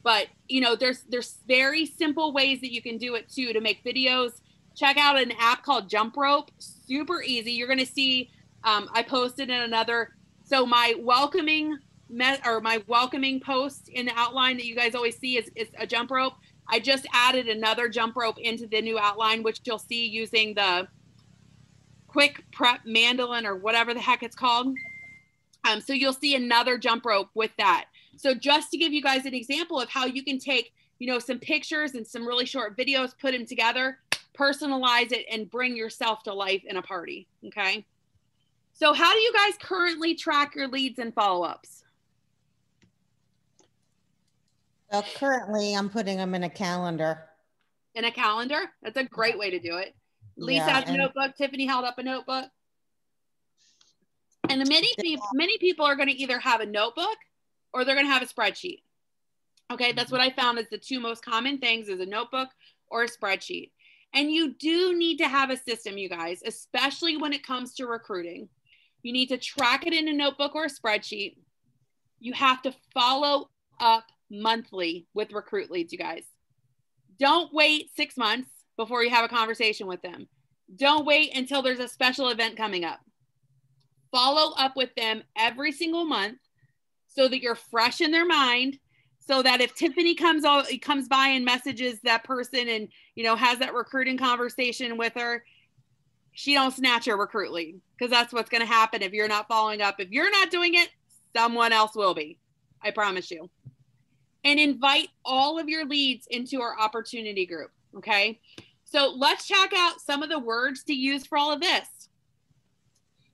But, you know, there's very simple ways that you can do it too, to make videos. Check out an app called Jump Rope. Super easy. You're going to see, I posted in another. So my welcoming post in the outline that you guys always see is a jump rope. I just added another jump rope into the new outline, which you'll see using the quick prep mandolin or whatever the heck it's called. So you'll see another jump rope with that. So just to give you guys an example of how you can take, you know, some pictures and some really short videos, put them together, personalize it, and bring yourself to life in a party. Okay. So how do you guys currently track your leads and follow-ups? Well, currently I'm putting them in a calendar. In a calendar? That's a great way to do it. Lisa has a notebook. Tiffany held up a notebook. And many people are going to either have a notebook or they're going to have a spreadsheet. Okay, that's what I found is the two most common things is a notebook or a spreadsheet. And you do need to have a system, you guys, especially when it comes to recruiting. You need to track it in a notebook or a spreadsheet. You have to follow up monthly with recruit leads, you guys. Don't wait 6 months before you have a conversation with them. Don't wait until there's a special event coming up. Follow up with them every single month so that you're fresh in their mind, so that if Tiffany comes by and messages that person and, you know, has that recruiting conversation with her, she don't snatch her recruit lead, because that's what's going to happen if you're not following up. If you're not doing it, someone else will be. I promise you. And invite all of your leads into our opportunity group. Okay. So let's check out some of the words to use for all of this.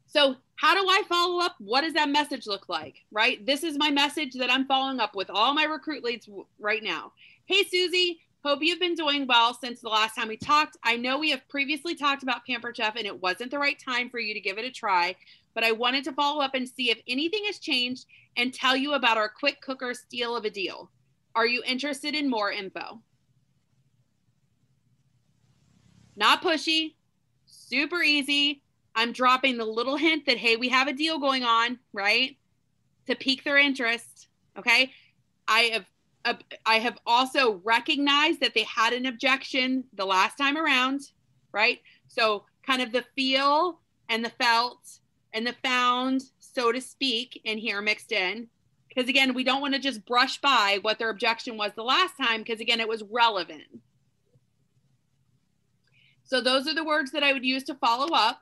So how do I follow up? What does that message look like, right? This is my message that I'm following up with all my recruit leads right now. Hey, Susie, hope you've been doing well since the last time we talked. I know we have previously talked about Pampered Chef and it wasn't the right time for you to give it a try, but I wanted to follow up and see if anything has changed and tell you about our quick cooker steal of a deal. Are you interested in more info? Not pushy, super easy. I'm dropping the little hint that, hey, we have a deal going on, right? To pique their interest, okay? I have also recognized that they had an objection the last time around, right? So kind of the feel and the felt and the found, so to speak, in here mixed in. Because again, we don't want to just brush by what their objection was the last time, because again, it was relevant. So those are the words that I would use to follow up.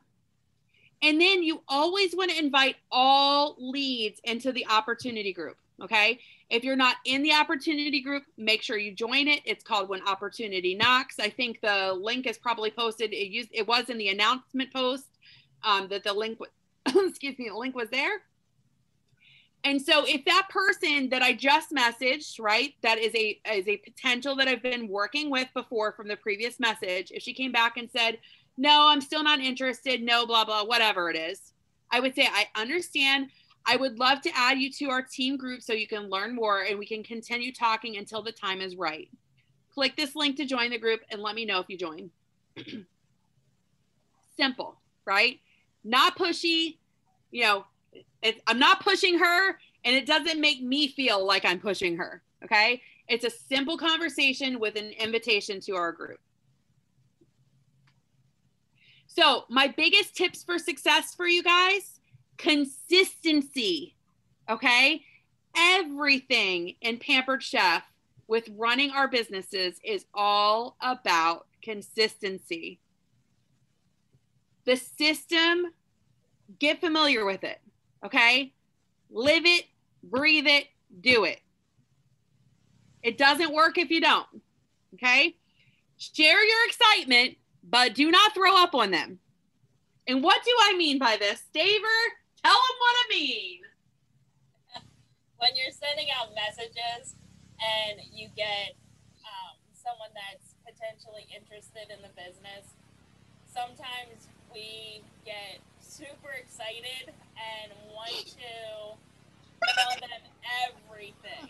And then you always want to invite all leads into the opportunity group, okay? If you're not in the opportunity group, make sure you join it. It's called When Opportunity Knocks. I think the link is probably posted. It was in the announcement post that the link, excuse me, the link was there. And so if that person that I just messaged, right, that is a potential that I've been working with before from the previous message, if she came back and said, no, I'm still not interested, no, blah, blah, whatever it is, I would say, I understand. I would love to add you to our team group so you can learn more and we can continue talking until the time is right. Click this link to join the group and let me know if you join. Simple, right? Not pushy, you know, I'm not pushing her and it doesn't make me feel like I'm pushing her, okay? It's a simple conversation with an invitation to our group. So my biggest tips for success for you guys, consistency, okay? Everything in Pampered Chef with running our businesses is all about consistency. The system, get familiar with it, okay? Live it, breathe it, do it. It doesn't work if you don't, okay? Share your excitement, but do not throw up on them. And what do I mean by this? Staver, tell them what I mean. When you're sending out messages and you get someone that's potentially interested in the business, sometimes we get super excited and want to tell them everything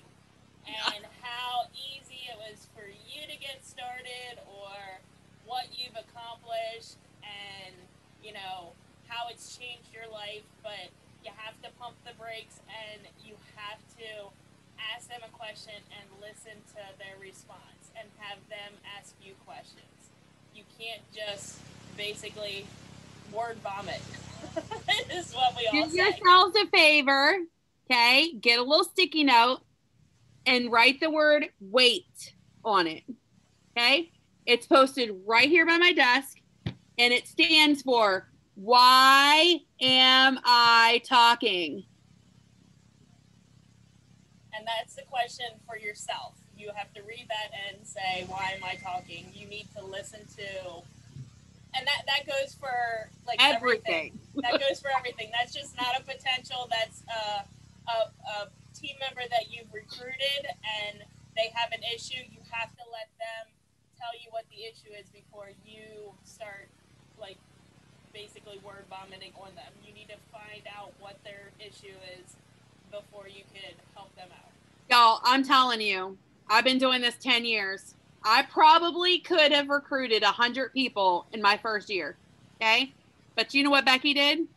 and how easy it was for you to get started or what you've accomplished and, you know, how it's changed your life, but you have to pump the brakes and you have to ask them a question and listen to their response and have them ask you questions. You can't just basically word vomit. Is what we all say. Do yourselves a favor, okay? Get a little sticky note and write the word wait on it, okay? It's posted right here by my desk, and it stands for, why am I talking? And that's the question for yourself. You have to read that and say, why am I talking? You need to listen to, and that goes for like everything. That goes for everything. That's just not a potential. That's a team member that you've recruited and they have an issue. You have to let them tell you what the issue is before you start like basically word vomiting on them. You need to find out what their issue is before you can help them out. Y'all, I'm telling you, I've been doing this 10 years. I probably could have recruited 100 people in my first year. Okay? But you know what Becky did?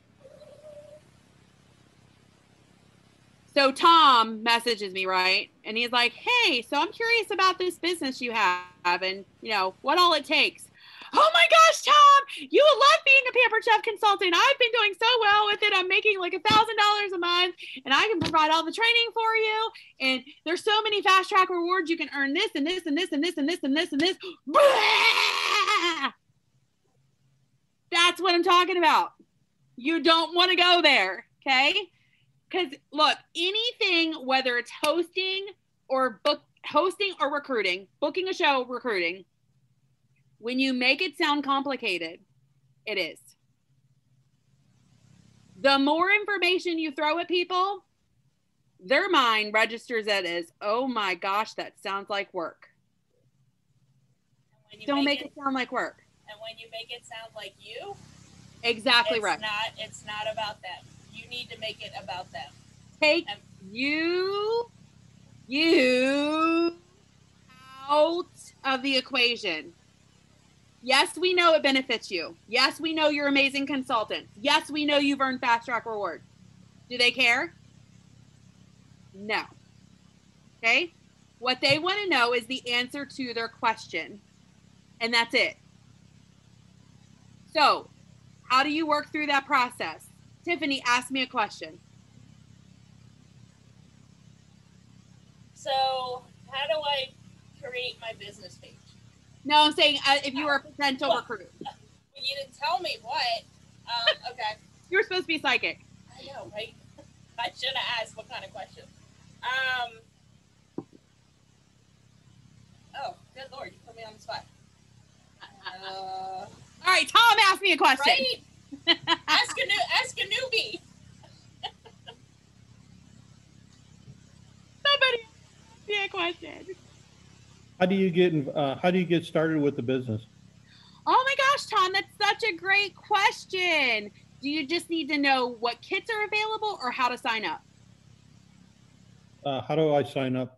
So Tom messages me, right? And he's like, hey, so I'm curious about this business you have and, you know, what all it takes. Oh my gosh, Tom, you will love being a Pampered Chef consultant. I've been doing so well with it. I'm making like $1,000 a month and I can provide all the training for you. And there's so many fast track rewards. You can earn this and this and this and this and this and this and this. Blah! That's what I'm talking about. You don't want to go there, okay? Because look, anything, whether it's hosting or recruiting, booking a show, recruiting, when you make it sound complicated, it is. The more information you throw at people, their mind registers it as, oh my gosh, that sounds like work. Don't make it sound like work. And when you make it sound like you, exactly right. It's not about them. You need to make it about them. Take you out of the equation. Yes, we know it benefits you. Yes, we know you're amazing consultants. Yes, we know you've earned fast track rewards. Do they care? No. Okay? What they want to know is the answer to their question. And that's it. So, how do you work through that process? Tiffany, ask me a question. So, how do I create my business page? No, I'm saying if you were a potential recruit. You didn't tell me what. Okay. You're supposed to be psychic. I know, right? I should have asked what kind of question. Oh, good Lord, you put me on the spot. All right, Tom, ask me a question. Right? Ask a newbie. Somebody ask me a question. How do you get started with the business? Oh my gosh, Tom, that's such a great question. Do you just need to know what kits are available or how to sign up? How do I sign up?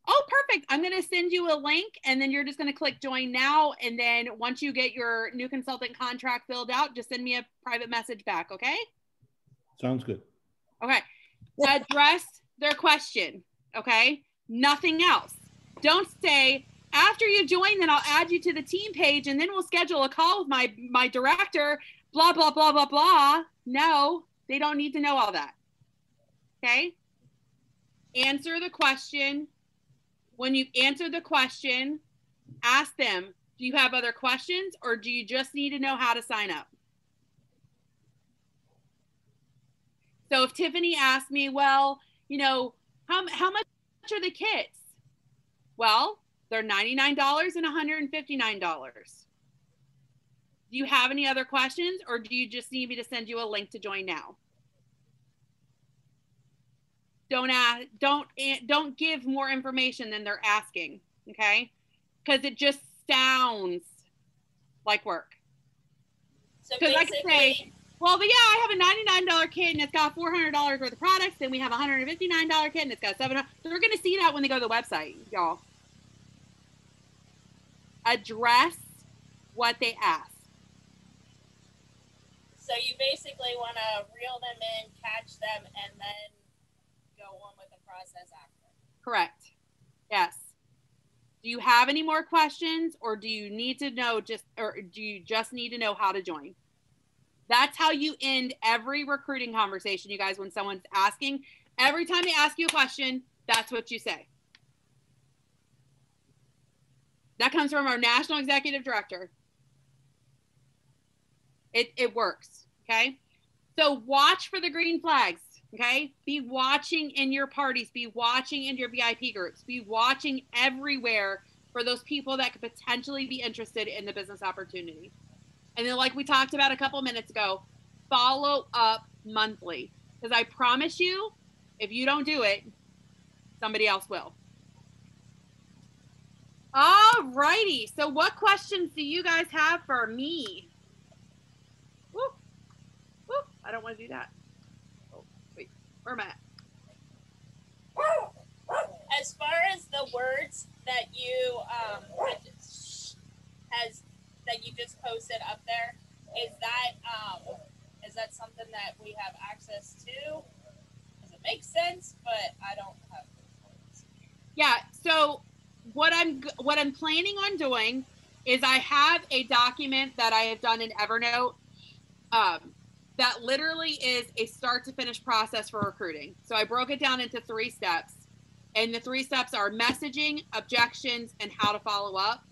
Oh, perfect. I'm going to send you a link and then you're just going to click join now. And then once you get your new consultant contract filled out, just send me a private message back. Okay. Sounds good. Okay. Address their question. Okay. Nothing else. Don't say after you join, then I'll add you to the team page and then we'll schedule a call with my director, blah, blah, blah, blah, blah. No, they don't need to know all that. Okay. Answer the question. When you answer the question, ask them, do you have other questions or do you just need to know how to sign up? So if Tiffany asked me, well, you know, how much are the kits? Well, they're $99 and $159. Do you have any other questions or do you just need me to send you a link to join now? Don't give more information than they're asking, okay? Because it just sounds like work. So because I could say, well, but yeah, I have a $99 kit and it's got $400 worth of products. Then we have a $159 kit and it's got $700. They're going to see that when they go to the website, y'all. Address what they ask. So you basically want to reel them in, catch them, and then go on with the process after. Correct. Yes. Do you have any more questions or do you need to know do you just need to know how to join? That's how you end every recruiting conversation, you guys, when someone's asking. Every time they ask you a question, that's what you say. That comes from our national executive director. It works, okay? So watch for the green flags, okay? Be watching in your parties. Be watching in your VIP groups. Be watching everywhere for those people that could potentially be interested in the business opportunity. And then like we talked about a couple minutes ago, follow up monthly. Because I promise you, if you don't do it, somebody else will. All righty. So what questions do you guys have for me? Woo. Woo. I don't want to do that. Oh, wait. Where am I at? As far as the words that you that you just posted up there, is that something that we have access to? Does it make sense? But I don't have those words. Yeah. So what I'm planning on doing is I have a document that I have done in Evernote that literally is a start to finish process for recruiting. So I broke it down into 3 steps. And the 3 steps are messaging, objections, and how to follow up.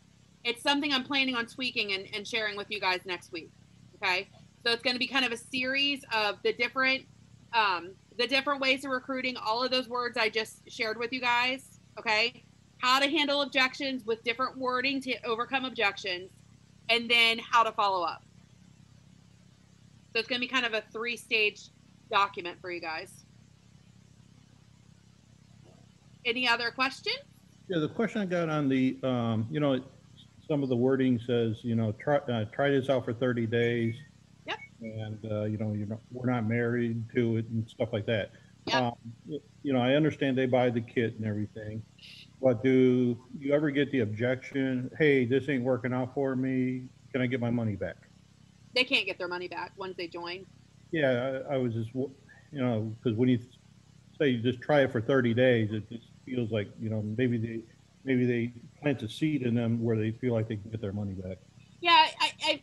It's something I'm planning on tweaking and sharing with you guys next week. Okay. So it's going to be kind of a series of the different ways of recruiting, all of those words I just shared with you guys. Okay. How to handle objections with different wording to overcome objections, and then how to follow up. So it's going to be kind of a 3-stage document for you guys. Any other questions? Yeah, the question I got on the, some of the wording says, try this out for 30 days. Yep. And, we're not married to it and stuff like that. Yep. I understand they buy the kit and everything, but do you ever get the objection, hey, this ain't working out for me, can I get my money back? They can't get their money back once they join. Yeah, I was just, because when you say you just try it for 30 days, it just feels like, maybe they plant a seed in them where they feel like they can get their money back. Yeah,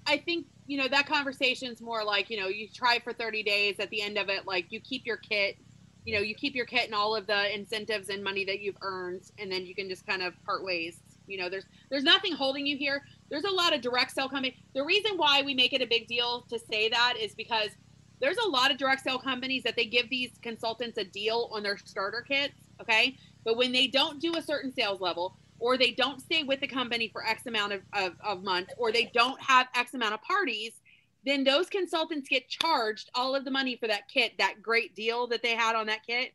I think, that conversation's more like, you try for 30 days. At the end of it, like, you keep your kit, and all of the incentives and money that you've earned, and then you can just kind of part ways. There's nothing holding you here. There's a lot of direct sale companies. The reason why we make it a big deal to say that is because there's a lot of direct sale companies that they give these consultants a deal on their starter kits, okay? But when they don't do a certain sales level, or they don't stay with the company for X amount of months, or they don't have X amount of parties, then those consultants get charged all of the money for that kit, that great deal that they had on that kit.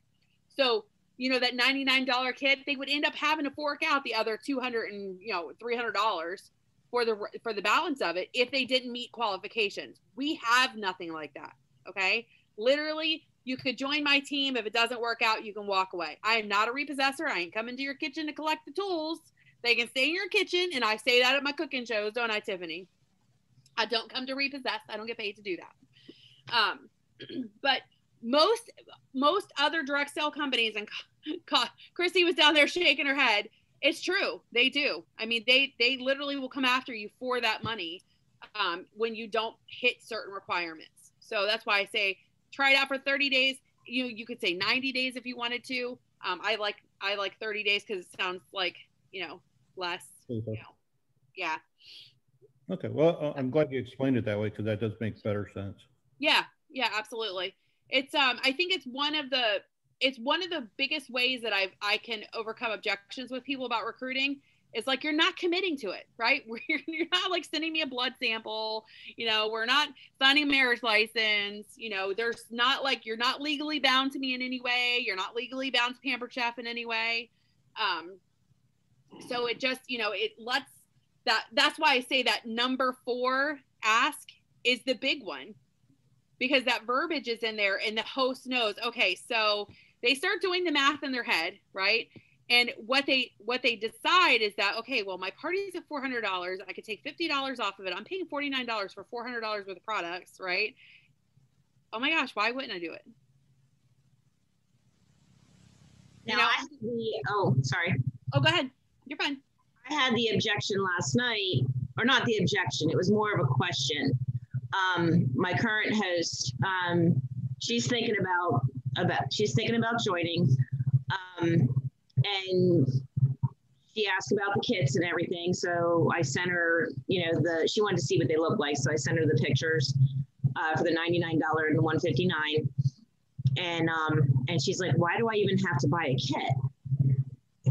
So, that $99 kit, they would end up having to fork out the other $200 and $300 for the balance of it if they didn't meet qualifications. We have nothing like that. Okay. Literally, you could join my team. If it doesn't work out, you can walk away. I am not a repossessor. I ain't coming to your kitchen to collect the tools. They can stay in your kitchen. And I say that at my cooking shows, don't I, Tiffany? I don't come to repossess. I don't get paid to do that. But most other direct sale companies, and Chrissy was down there shaking her head. It's true. They do. I mean, they literally will come after you for that money when you don't hit certain requirements. So that's why I say try it out for 30 days. You could say 90 days if you wanted to. I like 30 days because it sounds like, less. Yeah. Okay. Well, I'm glad you explained it that way because that does make better sense. Yeah. Yeah, absolutely. It's I think it's one of the biggest ways that I can overcome objections with people about recruiting. It's like, you're not committing to it, right? You're not like sending me a blood sample, we're not signing a marriage license, there's not like, you're not legally bound to me in any way. You're not legally bound to Pampered Chef in any way. So it just, it lets that's why I say that number 4 ask is the big one, because that verbiage is in there and the host knows, okay, so they start doing the math in their head, right? And what they decide is that, okay, well, my party's at $400. I could take $50 off of it. I'm paying $49 for $400 worth of products, right? Oh my gosh, why wouldn't I do it? Now, sorry. Oh, go ahead. You're fine. I had the objection last night, or not the objection. It was more of a question. My current host, she's thinking about joining. And she asked about the kits and everything. So I sent her, she wanted to see what they look like. So I sent her the pictures for the $99 and the $159. And she's like, why do I even have to buy a kit?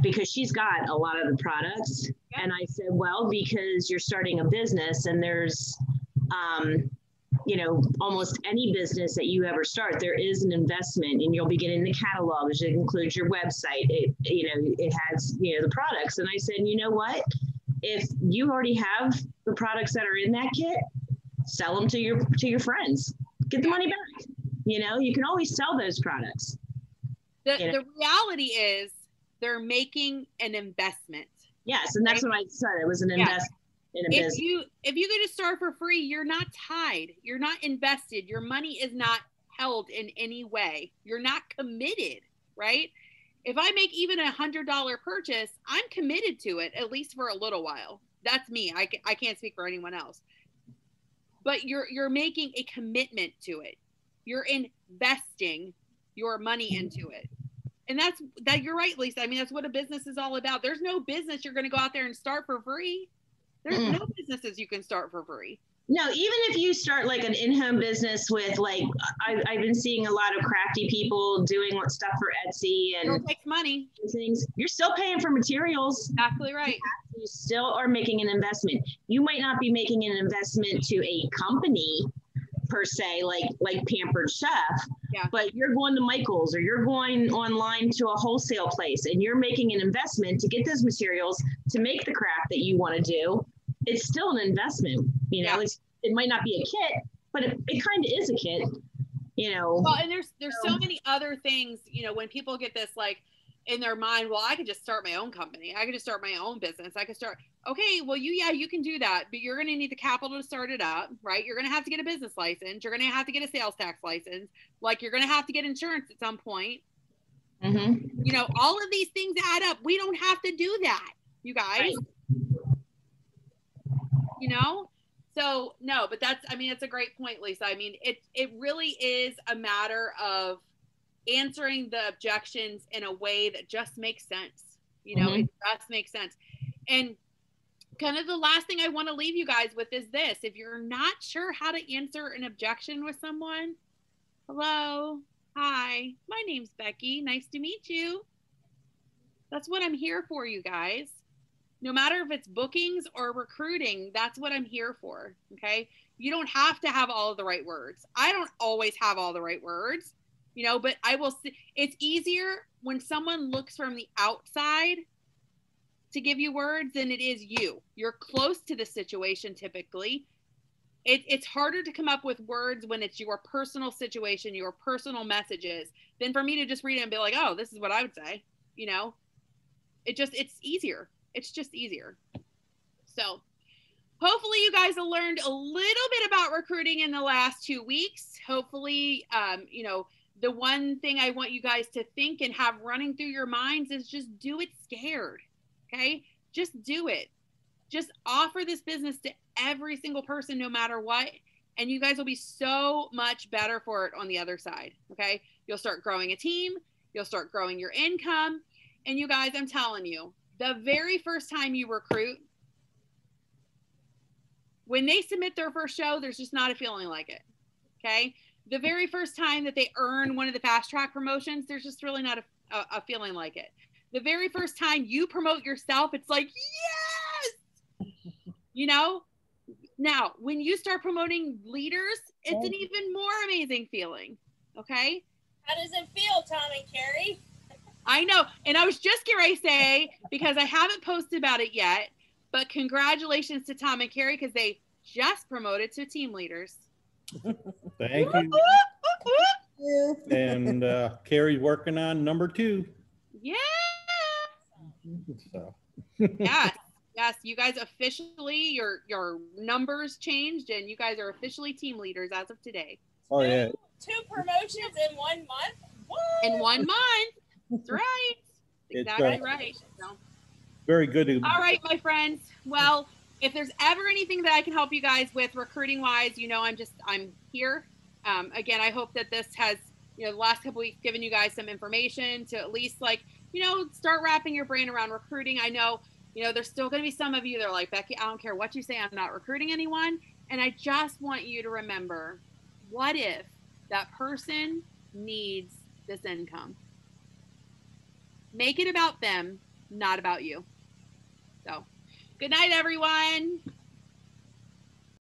Because she's got a lot of the products. And I said, well, because you're starting a business and there's, almost any business that you ever start, there is an investment, and you'll be getting the catalogs. It includes your website. It has, the products. And I said, you know what? If you already have the products that are in that kit, sell them to your friends, get the money back. You know, you can always sell those products. The reality is they're making an investment. Yes, and that's what I said. It was an investment in a business. If you go to start for free, you're not tied. You're not invested. Your money is not held in any way. You're not committed, right? If I make even $100 purchase, I'm committed to it, at least for a little while. That's me. I can't speak for anyone else. But you're making a commitment to it. You're investing your money into it. And that you're right, Lisa. I mean, that's what a business is all about. There's no business you're going to go out there and start for free. There's no businesses you can start for free. No, even if you start like an in-home business with like, I've been seeing a lot of crafty people doing stuff for Etsy and it takes money. Things. You're still paying for materials. Exactly right. You still are making an investment. You might not be making an investment to a company per se, like Pampered Chef, but you're going to Michael's or you're going online to a wholesale place and you're making an investment to get those materials to make the craft that you want to do. It's still an investment, you know. It might not be a kit, but it kind of is a kit, you know. Well, and there's so many other things, you know, when people get this like in their mind, well, I could just start my own company. I could just start my own business. I could start. Okay, well, you can do that, but you're going to need the capital to start it up, right? You're going to have to get a business license. You're going to have to get a sales tax license. Like you're going to have to get insurance at some point. You know, all of these things add up. We don't have to do that, you guys. Right. You know? So no, but it's a great point, Lisa. I mean, it really is a matter of answering the objections in a way that just makes sense. You know, it just makes sense. And kind of the last thing I want to leave you guys with is this. If you're not sure how to answer an objection with someone, hello, hi, my name's Becky. Nice to meet you. That's what I'm here for, you guys. No matter if it's bookings or recruiting, that's what I'm here for, okay? You don't have to have all of the right words. I don't always have all the right words, you know, but I will see. It's easier when someone looks from the outside to give you words than it is you. You're close to the situation typically. It's harder to come up with words when it's your personal situation, your personal messages, than for me to just read it and be like, oh, this is what I would say, you know? It's easier. It's just easier. So hopefully you guys have learned a little bit about recruiting in the last 2 weeks. Hopefully, you know, the one thing I want you guys to think and have running through your minds is just do it scared. Okay. Just do it. Just offer this business to every single person, no matter what. And you guys will be so much better for it on the other side. Okay. You'll start growing a team. You'll start growing your income. And you guys, I'm telling you, the very first time you recruit, when they submit their first show, there's just not a feeling like it. Okay. The very first time that they earn one of the fast track promotions, there's just really not a feeling like it. The very first time you promote yourself, it's like, yes, you know. Now, when you start promoting leaders, it's an even more amazing feeling. Okay. How does it feel, Tom and Carrie? I know. And I was just going to say, because I haven't posted about it yet, but congratulations to Tom and Carrie because they just promoted to team leaders. Thank you. And Carrie's working on number 2. Yeah. So. Yes. You guys officially, your numbers changed and you guys are officially team leaders as of today. Oh, yeah. 2 promotions in 1 month? What? In 1 month. That's right. Exactly right. So. Very good. All right, my friends. Well, if there's ever anything that I can help you guys with recruiting wise, you know, I'm here. Again, I hope that this has, you know, the last couple weeks given you guys some information to at least like, you know, start wrapping your brain around recruiting. I know, you know, there's still going to be some of you that are like, Becky, I don't care what you say, I'm not recruiting anyone. And I just want you to remember, what if that person needs this income? Make it about them, not about you. So, good night, everyone.